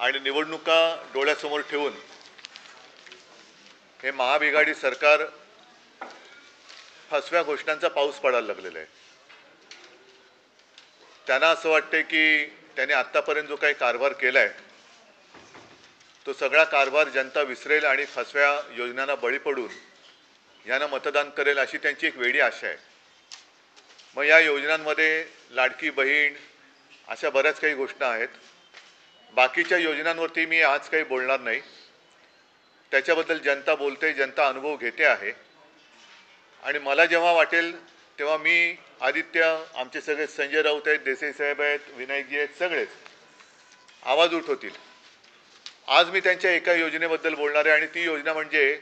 आणि निवडणुका डोळ्यासमोर ठेवून हे महाबिघाडी सरकार फसव्या घोषणांचा पाऊस पडायला लागलेला आहे। त्यांना असं वाटते की त्यांनी आतापर्यंत जो काही कारभार केलाय तो सगळा कारभार जनता विसरेल आणि फसव्या योजनांना बळी पडून यांना मतदान करेल अशी त्यांची एक वेडी आशा आहे। मग या योजनांमध्ये लाडकी बहीण अशा बऱ्याच काही घोषणा आहेत। बाकीच्या योजनांवरती मी आज काही बोलणार नाही, त्याच्याबद्दल जनता बोलते, जनता अनुभव घेते आहे। आणि मला जेव्हा वाटेल तेव्हा मी आदित्य, आमचे सगळे संजय राऊत आहेत, देसाई साहेब आहेत, विनायकजी आहेत, सगळेच आवाज उठवतील। आज मी त्यांच्या एका योजनेबद्दल बोलणार आहे आणि ती योजना म्हणजे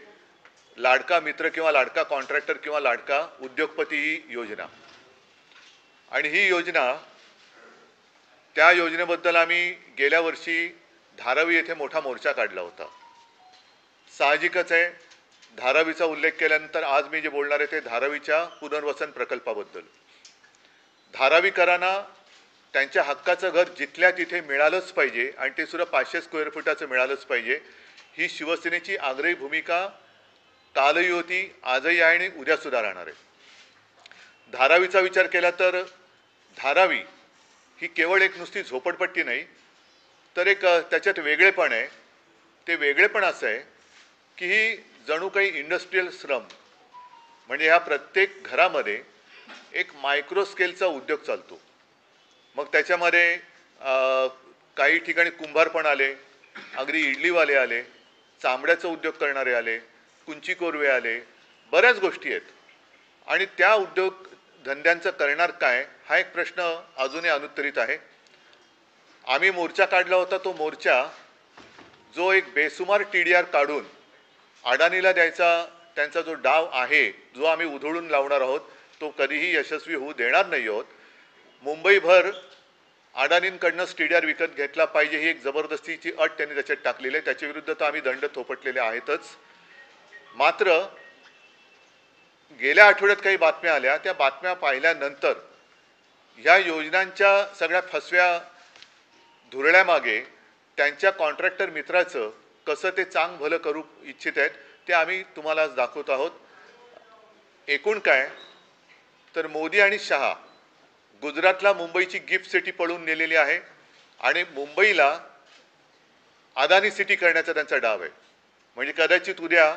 लाडका मित्र किंवा लाडका कॉन्ट्रॅक्टर किंवा लाडका उद्योगपती ही योजना। आणि ही योजना, त्या योजनेबद्दल आम्ही गेल्या वर्षी धारावी येथे मोठा मोर्चा काढला होता। साहजिकच आहे, धारावीचा उल्लेख केल्यानंतर आज मी जे बोलणार आहे ते धारावीच्या पुनर्वसन प्रकल्पाबद्दल। धारावीकरांना त्यांच्या हक्काचं घर जिथल्या तिथे मिळालंच पाहिजे आणि ते सुद्धा 500 स्क्वेअर फुटाचं मिळालंच पाहिजे, ही शिवसेनेची आग्रही भूमिका कालही होती, आजही आहे आणि उद्या सुद्धा राहणार आहे। धारावीचा विचार केला तर धारावी ही केवळ एक नुसती झोपडपट्टी नाही, तर एक त्याच्यात वेगळेपण आहे। ते वेगळेपण असं आहे की ही जणू काही इंडस्ट्रियल श्रम, म्हणजे ह्या प्रत्येक घरामध्ये एक मायक्रो स्केलचा उद्योग चालतो। मग त्याच्यामध्ये काही ठिकाणी कुंभार पण आले, अगदी इडलीवाले आले, चामड्याचा उद्योग करणारे आले, कुंची कोरवे आले, बऱ्याच गोष्टी आहेत। आणि त्या उद्योग धंद्यांचं करणार काय हा एक प्रश्न अजूनही अनुत्तरित आहे। आम्ही मोर्चा काढला होता, तो मोर्चा जो एक बेसुमार TDR काढून अडाणीला द्यायचा त्यांचा जो डाव आहे, जो आम्ही उधळून लावणार आहोत, तो कधीही यशस्वी होऊ देणार नाही आहोत। मुंबईभर अडाणींकडनंच TDR विकत घेतला पाहिजे ही एक जबरदस्तीची अट त्यांनी त्याच्यात टाकलेली आहे, त्याच्या विरुद्ध तर आम्ही दंड थोपटलेले आहेतच। मात्र गेल्या आठवड्यात काही बातम्या आल्या, त्या बातम्या पाहिल्यानंतर या योजनांच्या सगळ्या फसव्या धुरळ्यामागे त्यांच्या कॉन्ट्रॅक्टर मित्राचं कसं ते चांग भलं करू इच्छित आहेत ते आम्ही तुम्हाला आज दाखवत आहोत। एकूण काय तर मोदी आणि शहा गुजरातला मुंबईची गिफ्ट सिटी पळून नेलेली आहे आणि मुंबईला अदानी सिटी करण्याचा त्यांचा डाव आहे। म्हणजे कदाचित उद्या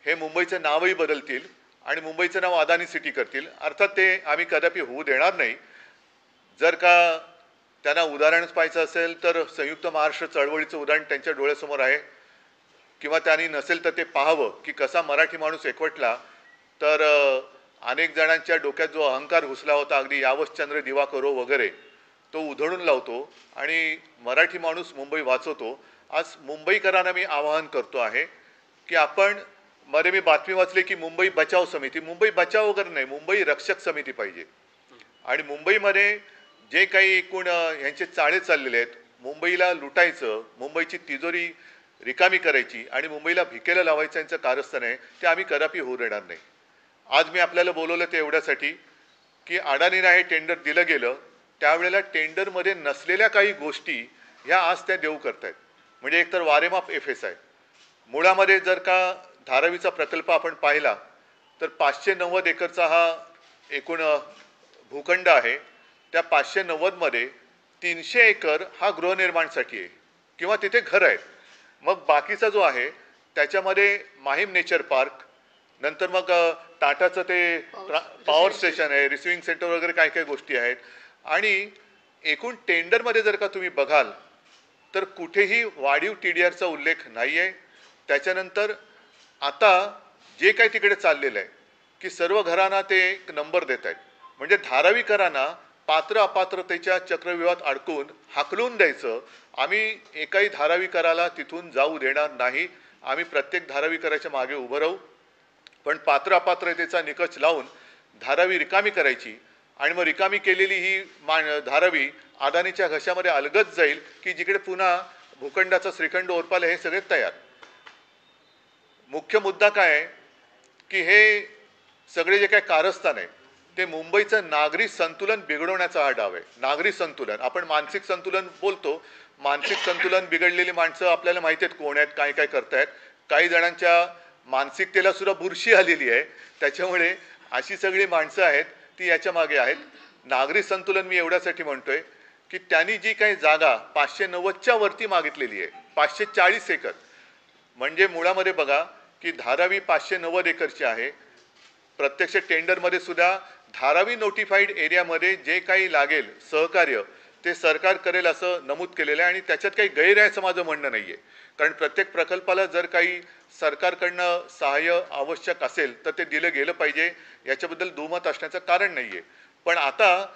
हे मुंबईचं नावही बदलतील आणि मुंबईचं नाव अदानी सिटी करतील। अर्थात ते आम्ही कदापि होऊ देणार नाही। जर का त्यांना उदाहरणच पाहायचं असेल तर संयुक्त महाराष्ट्र चळवळीचं उदाहरण त्यांच्या डोळ्यासमोर आहे, किंवा त्यांनी नसेल तर ते पाहावं की कसा मराठी माणूस एकवटला तर अनेक जणांच्या डोक्यात जो अहंकार घुसला होता, अगदी यावश्चंद्र दिवाकरो वगैरे, तो उधळून लावतो आणि मराठी माणूस मुंबई वाचवतो। आज मुंबईकरांना मी आवाहन करतो आहे की आपण, मध्ये मी बातमी वाचली की मुंबई बचाव समिती, मुंबई बचाव वगैरे नाही, मुंबई रक्षक समिती पाहिजे। आणि मुंबईमध्ये जे काही एकूण ह्यांचे चाळे चाललेले आहेत, मुंबईला लुटायचं, मुंबईची तिजोरी रिकामी करायची आणि मुंबईला भिकेला लावायचं यांचं कारस्थान आहे, ते आम्ही कदापि होऊ देणार नाही। आज मी आपल्याला बोलवलं ते एवढ्यासाठी की अडाणीला हे टेंडर दिलं गेलं, त्यावेळेला टेंडरमध्ये नसलेल्या काही गोष्टी ह्या आज त्या देऊ करतायत। म्हणजे एकतर वारेमाप FSI, मुळामध्ये जर का धारावीचा प्रकल्प आपण पाहिला तर 590 एकरचा हा एकूण भूखंड आहे। त्या 590 मध्ये 300 एकर हा गृहनिर्माणसाठी आहे किंवा तिथे घर आहेत। मग बाकीचा जो आहे त्याच्यामध्ये माहीम नेचर पार्क, नंतर मग टाटाचं ते पॉवर स्टेशन आहे, रिसिव्हिंग सेंटर वगैरे काय काय गोष्टी आहेत। आणि एकूण टेंडरमध्ये जर का तुम्ही बघाल तर कुठेही वाढीव TDRचा उल्लेख नाही आहे। त्याच्यानंतर आता जे काही तिकडे चाललेलं आहे की सर्व घरांना ते एक नंबर देत आहेत, म्हणजे धारावीकरांना पात्र अपात्रतेच्या चक्रव्यूहात अडकून हाकलून द्यायचं। आम्ही एकाही धारावीकराला तिथून जाऊ देणार नाही। आम्ही प्रत्येक धारावीकराच्या मागे उभं राहू, पण पात्र अपात्रतेचा निकष लावून धारावी रिकामी करायची आणि मग रिकामी केलेली ही धारावी अदानीच्या घशामध्ये अलगद जाईल की जिकडे पुन्हा भूखंडाचा श्रीखंड ओरपाले हे सगळे तयार। मुख्य मुद्दा काय आहे की हे सगळे जे काही कारस्थान आहे ते मुंबईचं नागरी संतुलन बिघडवण्याचा हा डाव आहे. नागरी संतुलन, आपण मानसिक संतुलन बोलतो, मानसिक संतुलन बिघडलेली माणसं आपल्याला माहिती आहेत कोण आहेत, काय काय करतायत. काही जणांच्या मानसिकतेला सुद्धा बुरशी आलेली आहे, त्याच्यामुळे अशी सगळी माणसं आहेत ती याच्या मागे आहेत. नागरी संतुलन मी एवढ्यासाठी म्हणतोय की त्यांनी जी काही जागा 590च्या वरती मागितलेली आहे, 540 एकर, म्हणजे मुळामध्ये बघा की धारावी 590 एकरची आहे. प्रत्यक्ष टेंडरमध्ये सुद्धा धारावी नोटिफाईड एरियामध्ये जे काही लागेल सहकार्य ते सरकार करेल असं नमूद केलेलं आहे आणि त्याच्यात काही गैर आहे असं माझं म्हणणं नाही आहे. कारण प्रत्येक प्रकल्पाला जर काही सरकारकडनं सहाय्य आवश्यक असेल तर ते दिलं गेलं पाहिजे, याच्याबद्दल दुमत असण्याचं कारण नाही आहे. पण आता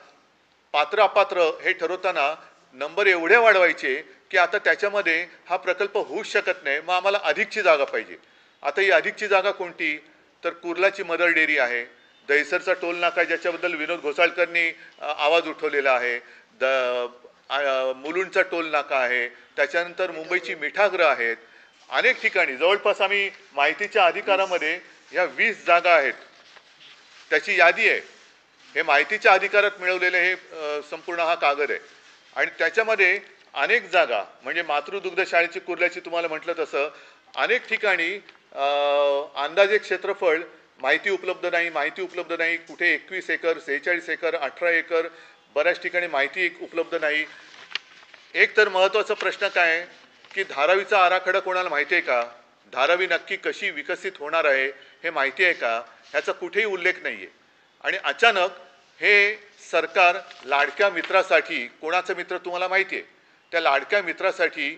पात्र अपात्र हे ठरवताना नंबर एवढे वाढवायचे की आता त्याच्यामध्ये हा प्रकल्प होऊच शकत नाही, मग आम्हाला अधिकची जागा पाहिजे. आता ही अधिकची जागा कोणती, तर कुर्लाची मदर डेअरी आहे, दहिसरचा टोल नाका आहे ज्याच्याबद्दल विनोद घोसाळकरनी आवाज उठवलेला आहे, मुलुंडचा टोल नाका आहे, त्याच्यानंतर मुंबईची मिठागृह आहेत. अनेक ठिकाणी जवळपास आम्ही माहितीच्या अधिकारामध्ये ह्या 20 जागा आहेत त्याची यादी आहे. हे माहितीच्या अधिकारात मिळवलेले हे संपूर्ण हा कागद आहे आणि त्याच्यामध्ये अनेक जागा म्हणजे मातृदुग्ध शाळेची कुर्ल्याची तुम्हाला म्हटलं तसं अनेक ठिकाणी अंदाजे क्षेत्रफळ माहिती उपलब्ध नाही, कुठे 21 एकर, 46 एकर, 18 एकर, बऱ्याच ठिकाणी माहिती उपलब्ध नाही. एक तर महत्त्वाचा प्रश्न काय आहे की धारावीचा आराखडा कोणाला माहिती आहे का, धारावी नक्की कशी विकसित होणार आहे हे माहिती आहे का, ह्याचा कुठेही उल्लेख नाही आहे. आणि अचानक हे सरकार लाडक्या मित्रासाठी, कोणाचा मित्र तुम्हाला माहिती आहे, त्या लाडक्या मित्रासाठी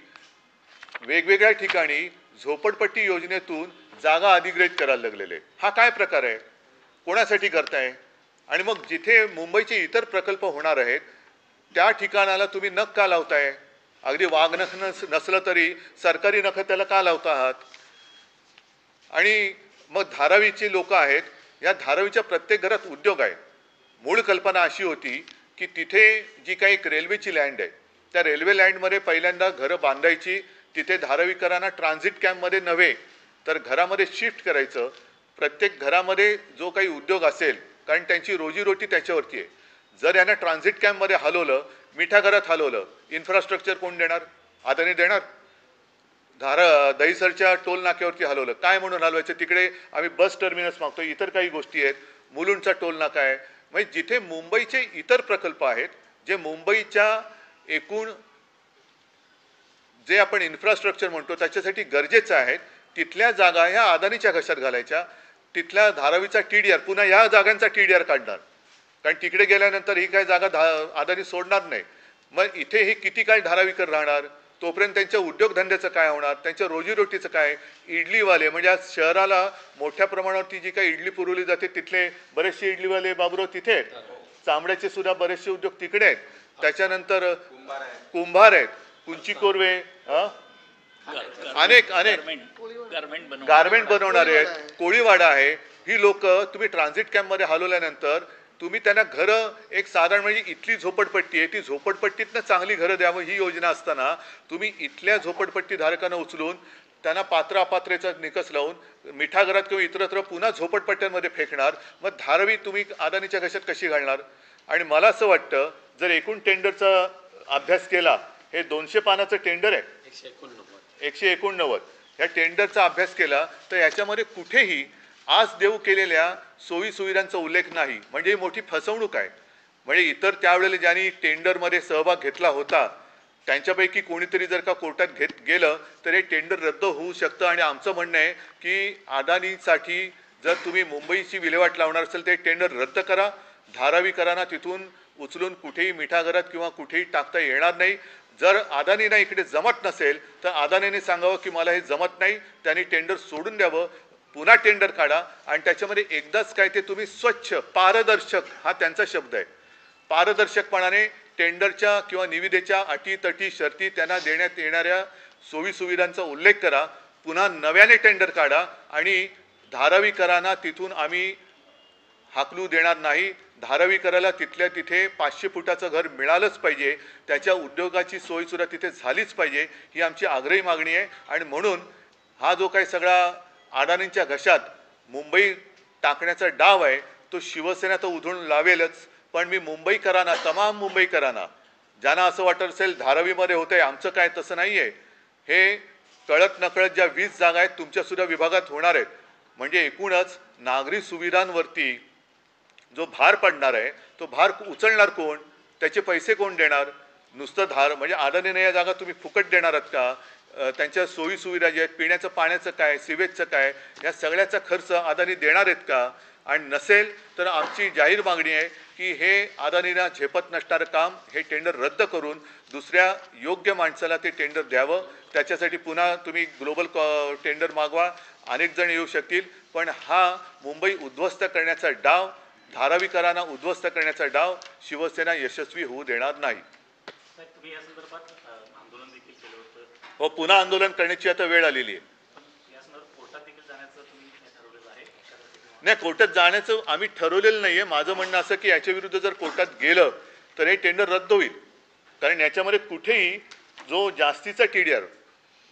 वेगवेगळ्या ठिकाणी झोपडपट्टी योजनेतून जागा अधिग्रहित करायला लागलेले. हा काय प्रकार आहे, कोणासाठी करताय. आणि मग जिथे मुंबईचे इतर प्रकल्प होणार आहेत त्या ठिकाणाला तुम्ही नख का लावताय, अगदी वाघ नख नसलं तरी सरकारी नख त्याला का लावता आहात. आणि मग धारावीची लोक आहेत, या धारावीच्या प्रत्येक घरात उद्योग आहे. मूळ कल्पना अशी होती की तिथे जी काही एक रेल्वेची लँड आहे त्या रेल्वे लँडमध्ये पहिल्यांदा घरं बांधायची, तिथे धारावीकरांना ट्रान्झिट कॅम्पमध्ये नव्हे तर घरामध्ये शिफ्ट करायचं. प्रत्येक घरामध्ये जो काही उद्योग असेल, कारण त्यांची रोजीरोटी त्याच्यावरती आहे. जर यांना ट्रान्झिट कॅम्पमध्ये हलवलं, मिठागरात हलवलं, इन्फ्रास्ट्रक्चर कोण देणार, अदानी देणार. दहिसरच्या टोल नाक्यावरती हलवलं, काय म्हणून हलवायचं, तिकडे आम्ही बस टर्मिनस मागतो, इतर काही गोष्टी आहेत, मुलुंडचा टोल नाका आहे. म्हणजे जिथे मुंबईचे इतर प्रकल्प आहेत जे मुंबईच्या एकूण जे आपण इन्फ्रास्ट्रक्चर म्हणतो त्याच्यासाठी गरजेचं आहे, तिथल्या जागा ह्या अदानीच्या घशात घालायच्या. तिथल्या धारावीचा TDR, पुन्हा या जागांचा TDR काढणार, कारण तिकडे गेल्यानंतर ही काही जागा अदानी सोडणार नाही. मग इथे हे किती काळ धारावीकर राहणार, तोपर्यंत त्यांच्या उद्योगधंद्याचं काय होणार, त्यांच्या रोजीरोटीचं काय. इडलीवाले म्हणजे आज शहराला मोठ्या प्रमाणावरती जी काही इडली पुरवली जाते तिथले बरेचसे इडलीवाले बाबूराव तिथे आहेत, चामड्याचे सुद्धा बरेचसे उद्योग तिकडे आहेत. त्याच्यानंतर कुंभार आहेत, कुंची कोरवे, अनेक गारमेंट बनवणारे आहेत, कोळीवाडा आहे. ही लोक तुम्ही ट्रान्झिट कॅम्पमध्ये हलवल्यानंतर तुम्ही त्यांना घरं, एक साधारण म्हणजे इथली झोपडपट्टी आहे ती झोपडपट्टीतनं चांगली घरं द्यावं ही योजना असताना तुम्ही इथल्या झोपडपट्टी धारकांना उचलून त्यांना पात्र अपात्रेचा निकष लावून मिठागरात किंवा इतरत्र पुन्हा झोपडपट्ट्यांमध्ये फेकणार. मग धारावी तुम्ही अदानीच्या घशात कशी घालणार. आणि मला असं वाटतं जर एकूण टेंडरचा अभ्यास केला, हे 200 पानाचं टेंडर आहे, 189, ह्या टेंडरचा अभ्यास केला तर याच्यामध्ये कुठेही आज देऊ केलेल्या सोयी सुविधांचा उल्लेख नाही. म्हणजे ही मोठी फसवणूक आहे. म्हणजे इतर त्यावेळेला ज्यांनी टेंडरमध्ये सहभाग घेतला होता त्यांच्यापैकी कोणीतरी जर का कोर्टात गेलं तर हे टेंडर रद्द होऊ शकतं. आणि आमचं म्हणणं आहे की अदानीसाठी जर तुम्ही मुंबईची विल्हेवाट लावणार असेल तर हे टेंडर रद्द करा. धारावीकरांना तिथून उचलून कुठेही मिठागरात किंवा कुठेही टाकता येणार नाही. जर अदानीना इकडे जमत नसेल तर अदानीने सांगावं की मला हे जमत नाही, त्यांनी टेंडर सोडून द्यावं, पुन्हा टेंडर काढा. आणि त्याच्यामध्ये एकदाच काय ते तुम्ही स्वच्छ, पारदर्शक, हा त्यांचा शब्द आहे, पारदर्शकपणाने टेंडरच्या किंवा निविदेच्या अटी तटी शर्ती त्यांना देण्यात येणाऱ्या सोयी सुविधांचा उल्लेख करा, पुन्हा नव्याने टेंडर काढा. आणि धारावीकरांना तिथून आम्ही हाकलू देणार नाही. धारावीकराला तिथल्या तिथे 500 फुटाचं घर मिळालंच पाहिजे, त्याच्या उद्योगाची सोयीसुद्धा तिथे झालीच पाहिजे, ही आमची आग्रही मागणी आहे. आणि म्हणून हा जो काही सगळा अदानींच्या घशात मुंबई टाकण्याचा डाव आहे तो शिवसेना तर उधळून लावेलच, पण मी मुंबईकरांना, तमाम मुंबईकरांना ज्यांना असं वाटत असेल धारावीमध्ये होतंय आमचं काय, तसं नाही आहे. हे कळत नकळत ज्या 20 जागा आहेत तुमच्यासुद्धा विभागात होणार आहेत. म्हणजे एकूणच नागरी सुविधांवरती जो भार पडणार आहे तो भार उचलणार कोण, त्याचे पैसे कोण देणार. नुसतं म्हणजे अडाणीने या जागा तुम्ही फुकट देणार आहात का. त्यांच्या सोयी सुविधा ज्या आहेत, पिण्याचं पाण्याचं काय, सिवेजचं काय, या सगळ्याचा खर्च अदानी देणार आहेत का. आणि नसेल तर आमची जाहीर मागणी आहे की हे अदानीला झेपत नसणारं काम हे टेंडर रद्द करून दुसऱ्या योग्य माणसाला ते टेंडर द्यावं. त्याच्यासाठी पुन्हा तुम्ही ग्लोबल टेंडर मागवा, अनेक जण येऊ शकतील. पण हा मुंबई उद्ध्वस्त करण्याचा डाव, धारावीकरांना उद्ध्वस्त करण्याचा डाव शिवसेना यशस्वी होऊ देणार नाही. हो, पुन्हा आंदोलन करण्याची आता वेळ आलेली आहे. नाही, कोर्टात जाण्याचं आम्ही ठरवलेलं नाही आहे. माझं म्हणणं असं की याच्या विरुद्ध जर कोर्टात गेलं तर हे टेंडर रद्द होईल. कारण याच्यामध्ये कुठेही जो जास्तीचा TDR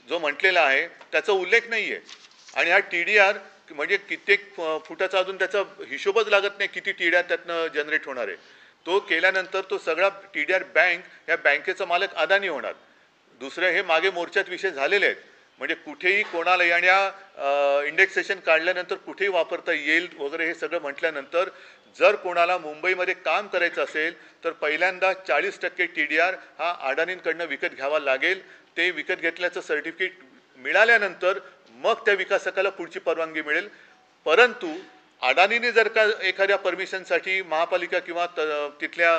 जो म्हटलेला आहे त्याचा उल्लेख नाही आहे. आणि हा TDR म्हणजे कित्येक फुटाचा अजून त्याचा हिशोबच लागत नाही किती TDR त्यातनं जनरेट होणार आहे. तो केल्यानंतर तो सगळा TDR बँक, या बँकेचा मालक अदानी होणार. दुसरं हे मागे मोर्चात विषय झालेले आहेत. म्हणजे कुठेही कोणाला, आणि इंडेक्सेशन काढल्यानंतर कुठेही वापरता येईल वगैरे हे सगळं म्हटल्यानंतर जर कोणाला मुंबईमध्ये काम करायचं असेल तर पहिल्यांदा 40% TDR हा अडाणींकडनं विकत घ्यावा लागेल. ते विकत घेतल्याचं सर्टिफिकेट मिळाल्यानंतर मग त्या विकासकाला पुढची परवानगी मिळेल. परंतु अडाणीने जर का एखाद्या परमिशनसाठी महापालिका किंवा तिथल्या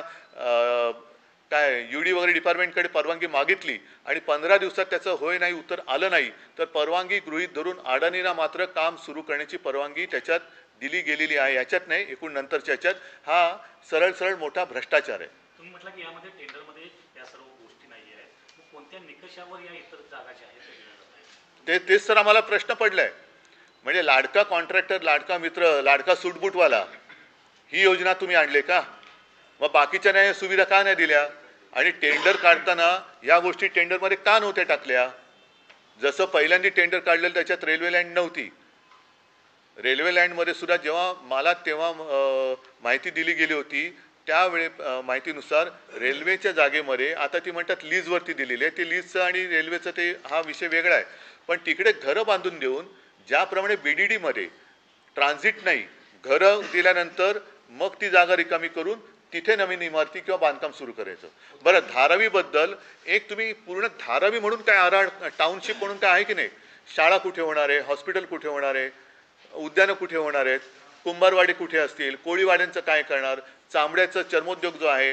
काय UD वगैरे डिपार्टमेंटकडे परवानगी मागितली आणि 15 दिवसात त्याचं होय नाही उत्तर आलं नाही तर परवानगी गृहीत धरून अडाणीला मात्र काम सुरू करण्याची परवानगी त्याच्यात दिली गेलेली आहे. याच्यात नाही, एकूण नंतरच्या याच्यात हा सरळ मोठा भ्रष्टाचार आहे. तुम्ही म्हटलं की यामध्ये टेंडरमध्ये या सर्व गोष्टी नाही आहेत, मग कोणत्या निकषावर या इतर जागा ज्या आहेत तेच तर आम्हाला प्रश्न पडलाय. म्हणजे लाडका कॉन्ट्रॅक्टर, लाडका मित्र, लाडका सूटबूटवाला ही योजना तुम्ही आणले का. मग बाकीच्या नाही सुविधा का नाही दिल्या. आणि टेंडर काढताना या गोष्टी टेंडरमध्ये का नव्हत्या टाकल्या. जसं पहिल्यांदा टेंडर काढलेलं त्याच्यात रेल्वे लँड नव्हती. रेल्वे लँडमध्ये सुद्धा जेव्हा मला तेव्हा माहिती दिली गेली होती त्यावेळे माहितीनुसार रेल्वेच्या जागेमध्ये आता ती म्हणतात लीजवरती दिलेली आहे. ते लीजचं आणि रेल्वेचं ते हा विषय वेगळा आहे. पण तिकडे घरं बांधून देऊन ज्याप्रमाणे BDDमध्ये ट्रान्झिट नाही, घरं दिल्यानंतर मग ती जागा रिकामी करून तिथे नवीन इमारती किंवा बांधकाम सुरू करायचं. बरं, धारावीबद्दल एक तुम्ही पूर्ण धारावी म्हणून काय टाउनशिप म्हणून काय आहे की नाही. शाळा कुठे होणार आहे, हॉस्पिटल कुठे होणार आहे, उद्यानं कुठे होणार आहेत, कुंभारवाडी कुठे असतील, कोळीवाड्यांचं काय करणार, चामड्याचं चर्मोद्योग जो आहे,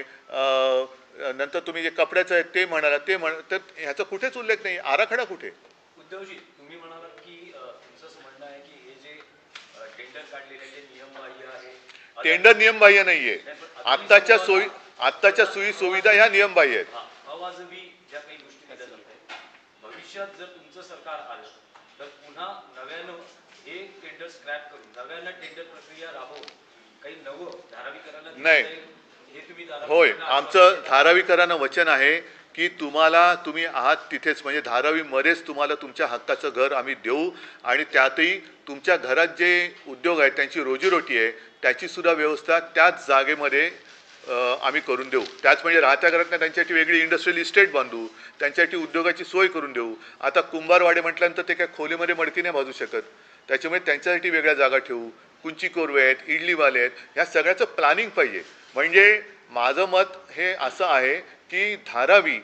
नंतर तुम्ही जे कपड्याचं आहे ते म्हणाला तर ह्याचा कुठेच उल्लेख नाही. आराखडा कुठे. उद्धवजी, तुम्ही म्हणालात की तुमचं म्हणणं आहे की हे जे टेंडर काढलेले ते नियमबाह्य आहे. टेंडर नियमबाह्य नाहीये. आत्ताच्या सोयी सुविधा ह्या नियमबाह्य आहेत. अवाजवी ज्या काही गोष्टी केल्या जात आहेत, भविष्यात जर तुमचं सरकार आलं तर पुन्हा नव्यानं हे टेंडर स्क्रॅप करून नव्यानं टेंडर प्रक्रिया राबवून काही नवं धारावीकरांना नाही. हे तुम्ही होय, आमचं धारावीकरांना वचन आहे की तुम्ही आहात तिथेच, म्हणजे धारावीमध्येच तुम्हाला तुमच्या हक्काचं घर आम्ही देऊ. आणि त्यातही तुमच्या घरात जे उद्योग आहेत त्यांची रोजीरोटी आहे त्याची सुद्धा व्यवस्था त्याच जागेमध्ये आम्ही करून देऊ. त्याच म्हणजे राहत्या घरात नाही, त्यांच्यासाठी वेगळी इंडस्ट्रियल इस्टेट बांधू, त्यांच्यासाठी उद्योगाची सोय करून देऊ. आता कुंभारवाडे म्हटल्यानंतर ते काय खोलीमध्ये मडकी नाही भाजू शकत, त्याच्यामुळे त्यांच्यासाठी वेगळ्या जागा ठेवू. कुंची कोरवे आहेत, इडलीवाले आहेत, ह्या सगळ्याचं प्लॅनिंग पाहिजे. म्हणजे माझं मत हे असं आहे की धारावी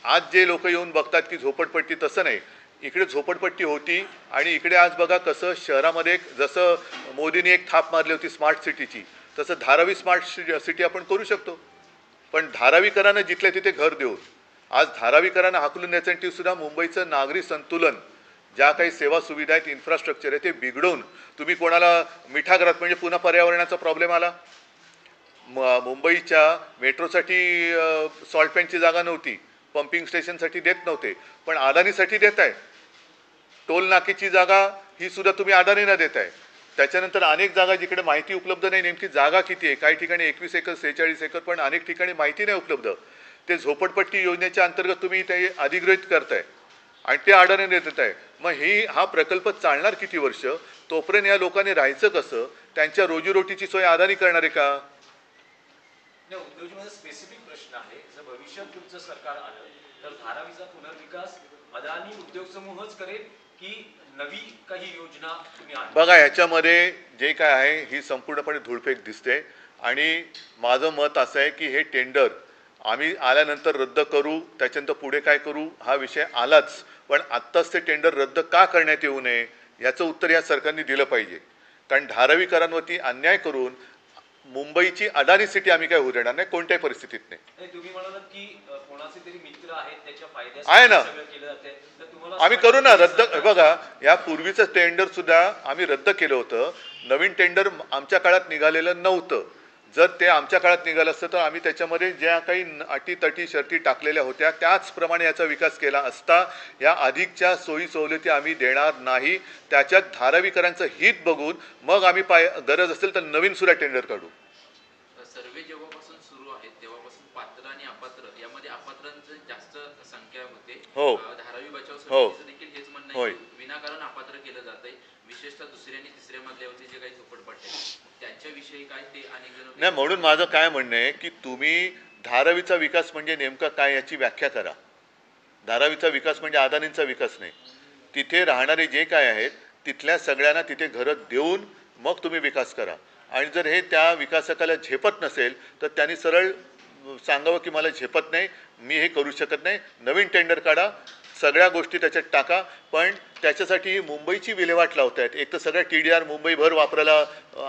आज जे लोक येऊन बघतात की झोपडपट्टी, तसं नाही. इकडे झोपडपट्टी होती आणि इकडे आज बघा कसं शहरामध्ये जसं मोदींनी एक थाप मारली होती स्मार्ट सिटीची, तसं धारावी स्मार्ट सिटी आपण करू शकतो. पण धारावीकरांना जिथल्या तिथे घर देऊन आज धारावीकरांना हाकलून द्यायसाठी सुद्धा मुंबईचं नागरी संतुलन, ज्या काही सेवा सुविधा आहेत, इन्फ्रास्ट्रक्चर आहे ते बिघडवून तुम्ही कोणाला मिठागरात, म्हणजे पुन्हा पर्यावरणाचा प्रॉब्लेम आला. मुंबईच्या मेट्रोसाठी सॉल्ट पॅनची जागा नव्हती, पंपिंग स्टेशनसाठी देत नव्हते, पण अदानीसाठी देत आहे. टोल नाकेची जागा ही सुद्धा तुम्ही अदानीला देत आहे. त्याच्यानंतर अनेक जागा जिकडे माहिती उपलब्ध नाही नेमकी जागा किती आहे, काही ठिकाणी 21 एकर 46 एकर, पण अनेक ठिकाणी माहिती नाही उपलब्ध. ते झोपडपट्टी योजनेच्या अंतर्गत तुम्ही ते अधिग्रहित करताय आणि ते अडाणीने देत आहे. मग हा प्रकल्प चालणार किती वर्ष, तोपर्यंत या लोकांनी राहायचं कसं. त्यांच्या रोजीरोटीची सोय अदानी करणार आहे का? नाही, उद्योजी माझा स्पेसिफिक प्रश्न आहे, जर भविष्यात तुमचं सरकार आलं तर धारावीचा पुनर्विकास अदानी उद्योग समूहच करेल की नवी काही योजना तुम्ही आणा? बघा, ह्याच्यामध्ये जे काय आहे ही संपूर्णपणे धूळफेक दिसते आणि माझं मत असं आहे की हे टेंडर आम्ही आल्यानंतर रद्द करू, त्याच्यानंतर पुढे काय करू हा विषय आलाच, पण आत्ताच ते टेंडर रद्द का करण्यात येऊ नये याचं उत्तर या सरकारने दिलं पाहिजे. कारण धारावीकरांवरती अन्याय करून मुंबईची अदानी सिटी आम्ही काय होऊ देणार नाही कोणत्याही परिस्थितीत नाही. नाही, तुम्ही म्हणालात की कोणाचे तरी मित्र आहेत त्याच्या आहे फायद्यासाठी ना. सगळं केलं जाते, तर तुम्हाला आम्ही करू ना रद्द. बघा, या पूर्वीचं टेंडर सुद्धा आम्ही रद्द केलं होतं. नवीन टेंडर आमच्या काळात निघालेलं नव्हतं. जर ते आमच्या काळात निघालं असतं तर आम्ही त्याच्यामध्ये ज्या काही अटी शर्ती टाकलेल्या होत्या त्याचप्रमाणे याचा विकास केला असता. या अधिकच्या सोयी सवलती आम्ही देणार नाही. त्याच्यात धारावीकरांचं हित बघून मग आम्ही गरज असेल तर नवीन सुद्धा टेंडर काढू. सर्वे जेव्हापासून सुरू आहेत तेव्हापासून पात्र आणि अपात्र यामध्ये अपात्रांची जास्त संख्या होते. हो. धारावी बचाव हो. समितीचं देखील हेच म्हणणं होय. आहे की विनाकारण अपात्र केलं जातंय, विशेषतः दुसऱ्या आणि तिसऱ्या मजल्यावरती जे काही झोपडपट्ट्या आहेत त्यांच्याविषयी काय ते अनेक जण नाही, म्हणून माझं काय म्हणणं आहे की तुम्ही धारावीचा विकास म्हणजे नेमका काय याची व्याख्या करा. धारावीचा विकास म्हणजे अदानींचा विकास नाही. तिथे राहणारे जे काय आहेत तिथल्या सगळ्यांना तिथे घरं देऊन मग तुम्ही विकास करा. आणि जर हे त्या विकासकाला झेपत नसेल तर त्यांनी सरळ सांगावं की मला झेपत नाही, मी हे करू शकत नाही, नवीन टेंडर काढा, सगळ्या गोष्टी त्याच्यात टाका. पण त्याच्यासाठी मुंबईची विल्हेवाट लावत आहेत. एक तर सगळ्या TDR मुंबईभर वापरायला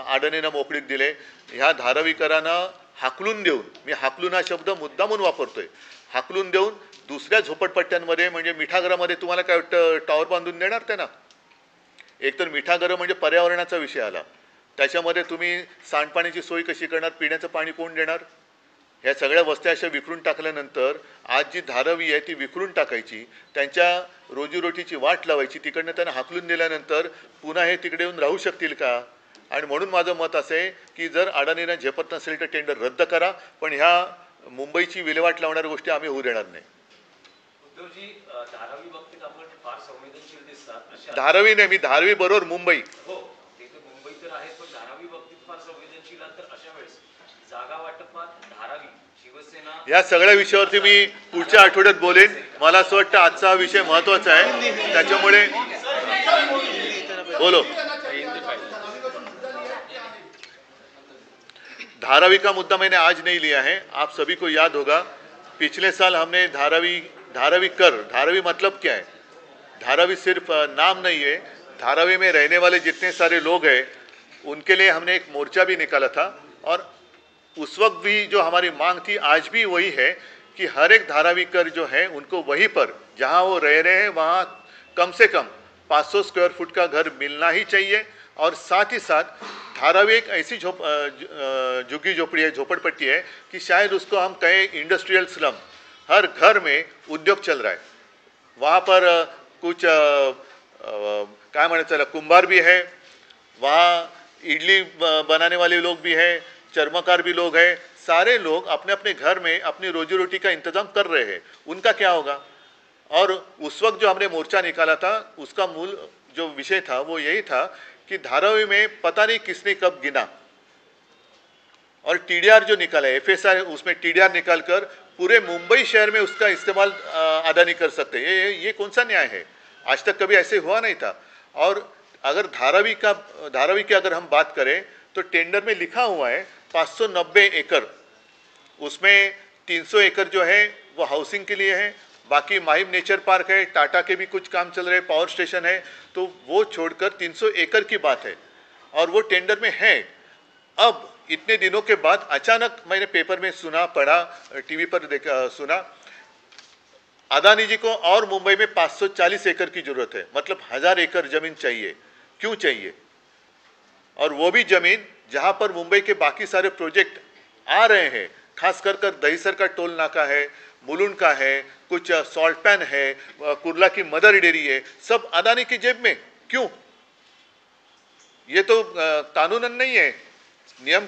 अडाणीनं मोकळीक दिले. ह्या धारावीकरांना हाकलून देऊन, मी हाकलून हा शब्द मुद्दामून वापरतोय, हाकलून देऊन दुसऱ्या झोपडपट्ट्यांमध्ये म्हणजे मिठागरामध्ये तुम्हाला काय वाटतं टॉवर बांधून देणार त्यांना? एकतर मिठागरं म्हणजे पर्यावरणाचा विषय आला, त्याच्यामध्ये तुम्ही सांडपाण्याची सोय कशी करणार, पिण्याचं पाणी कोण देणार? ह्या सगळ्या वस्त्या अशा विखरून टाकल्यानंतर आज जी धारावी आहे ती विखरून टाकायची, त्यांच्या रोजीरोटीची वाट लावायची, तिकडनं त्यांना हाकलून दिल्यानंतर पुन्हा हे तिकडे येऊन राहू शकतील का? आणि म्हणून माझं मत असं आहे की जर अडाणीनं झेपत नसेल तर टेंडर रद्द करा, पण ह्या मुंबईची विल्हेवाट लावणाऱ्या गोष्टी आम्ही होऊ देणार नाही. उद्धवजी, धारावी बाबतीत आपण फार संवेदनशील दिसतात अशा धारावी नाही, मी धारावी बरोबर मुंबई. हो, ते तर मुंबई तर आहे, पण धारावी बाबतीत फार संवेदनशील आहात. तर अशा वेळेस जागा वाटपात धारावी शिवसेना या सगळ्या विषयावरती मी पुढच्या आठवड्यात बोलेन. मला असं वाटतं आजचा हा विषय महत्त्वाचा आहे, त्याच्यामुळे बोलो. धारावी का मुद्दा मैंने आज नहीं लिया है, आप सभी को याद होगा पिछले साल हमने धारावी मतलब क्या है? धारावी सिर्फ नाम नहीं है, धारावी में रहने वाले जितने सारे लोग हैं उनके लिए हमने एक मोर्चा भी निकाला था. और उस वक्त भी जो हमारी मांग थी आज भी वही है कि हर एक धारावीकर जो है उनको वहीं पर जहां वो रह रहे हैं वहां कम से कम 500 स्क्वायर फुट का घर मिलना ही चाहिए. और साथ ही साथ धारावी एक ऐसी झुग्गी झोपड़ी है, झोपड़पट्टी है कि शायद उसको हम कहें इंडस्ट्रियल स्लम. हर घर में उद्योग चल रहा है, वहाँ पर कुछ क्या माने चला कुंभार भी है, वहाँ इडली बनाने वाले लोग भी हैं, चर्मकार भी लोग हैं. सारे लोग अपने अपने घर में अपनी रोजी रोटी का इंतजाम कर रहे हैं. उनका क्या होगा? और उस वक्त जो हमने मोर्चा निकाला था उसका मूल जो विषय था वो यही था कि धारावी में पता नहीं किसने कब गिना और TDR जो निकाला है FSR, उसमें TDR निकालकर पूरे मुंबई शहर में उसका इस्तेमाल अदानी कर सकते हैं. ये कौन सा न्याय है? आज तक कभी ऐसे हुआ नहीं था. और अगर धारावी की अगर हम बात करें तो टेंडर में लिखा हुआ है 590 एकड़, उसमें 300 एकड़ जो है वो हाउसिंग के लिए है, बाकी माहिम नेचर पार्क है, टाटा के भी कुछ काम चल रहे हैं, पावर स्टेशन है, तो वो छोड़कर 300 एकड़ की बात है और वो टेंडर में है. अब इतने दिनों के बाद अचानक मैंने पेपर में सुना, पढ़ा, टीवी पर देखा, सुना अदानी जी को और मुंबई में 540 एकड़ की जरूरत है, मतलब 1000 एकड़ जमीन चाहिए. क्यों चाहिए? और वो भी जमीन जहां पर मुंबई के बाकी सारे प्रोजेक्ट आ रहे हैं, खास कर दहीसर का टोल नाका है, मुलुंड का है, कुछ सॉल्ट पैन है, कुर्ला की मदर डेयरी है, सब अदानी की जेब में. क्यों? ये तो कानूनन नहीं है, नियम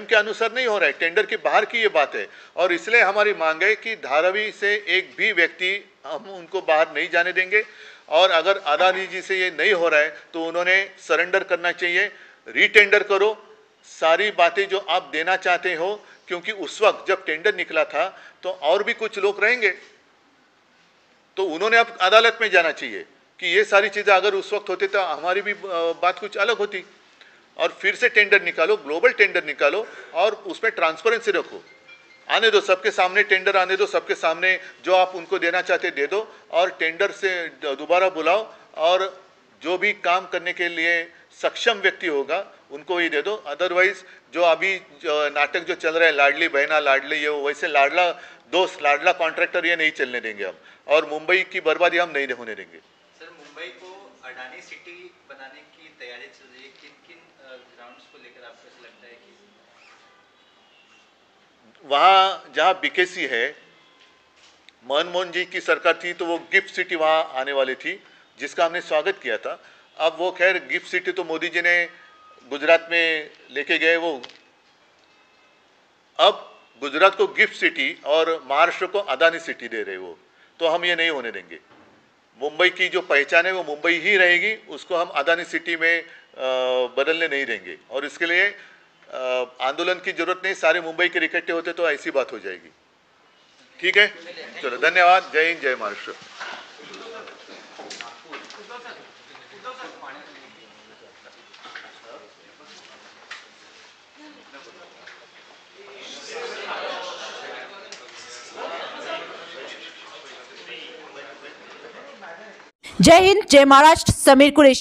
के अनुसार नहीं हो रहा है, टेंडर के बाहर की ये बात है. और इसलिए हमारी मांग है कि धारावी से एक भी व्यक्ति हम उनको बाहर नहीं जाने देंगे. और अगर अदानी जी से ये नहीं हो रहा है तो उन्होंने सरेंडर करना चाहिए. रीटेंडर करो, सारी बातें जो आप देना चाहते हो, क्योंकि उस वक्त जब टेंडर निकला था तो और भी कुछ लोग रहेंगे, तो उन्होंने अब अदालत में जाना चाहिए कि ये सारी चीज़ें अगर उस वक्त होती तो हमारी भी बात कुछ अलग होती। और फिर से टेंडर निकालो, ग्लोबल टेंडर निकालो और उसमें ट्रांसपेरेंसी रखो, आने दो सबके सामने टेंडर, आने दो सबके सामने, जो आप उनको देना चाहते दे दो और टेंडर से दोबारा बुलाओ और जो भी काम करने के लिए सक्षम व्यक्ति होगा उनको ही दे दो। अदरवाइज जो अभी नाटक जो चल रहा है लाडली बहना लाडली, ये वैसे लाडला दोस्त लाडला कॉन्ट्रैक्टर ये नहीं चलने देंगे हम, और मुंबई की बर्बादी हम नहीं होने देंगे। सर, मुंबई को अडानी सिटी बनाने की तैयारी चल रही है, किन किन ग्राउंड्स को लेकर आपको ऐसा लगता है कि वहाँ जहाँ बीकेसी है, मनमोहन जी की सरकार थी तो वो गिफ्ट सिटी वहाँ आने वाली थी जिसका हमने स्वागत किया था। अब वो खैर गिफ्ट सिटी तो मोदी जी ने गुजरात में लेके गए, वो अब गुजरात को गिफ्ट सिटी और महाराष्ट्र को अदानी सिटी दे रहे वो, तो हम ये नहीं होने देंगे। मुंबई की जो पहचान है वो मुंबई ही रहेगी, उसको हम अदानी सिटी में बदलने नहीं देंगे। और इसके लिए आंदोलन की जरूरत नहीं, सारे मुंबई के इकट्ठे होते तो ऐसी बात हो जाएगी। ठीक है, चलो धन्यवाद, जय हिंद, जय महाराष्ट्र। जय हिंद, जय महाराष्ट्र। समीर कुरेशी।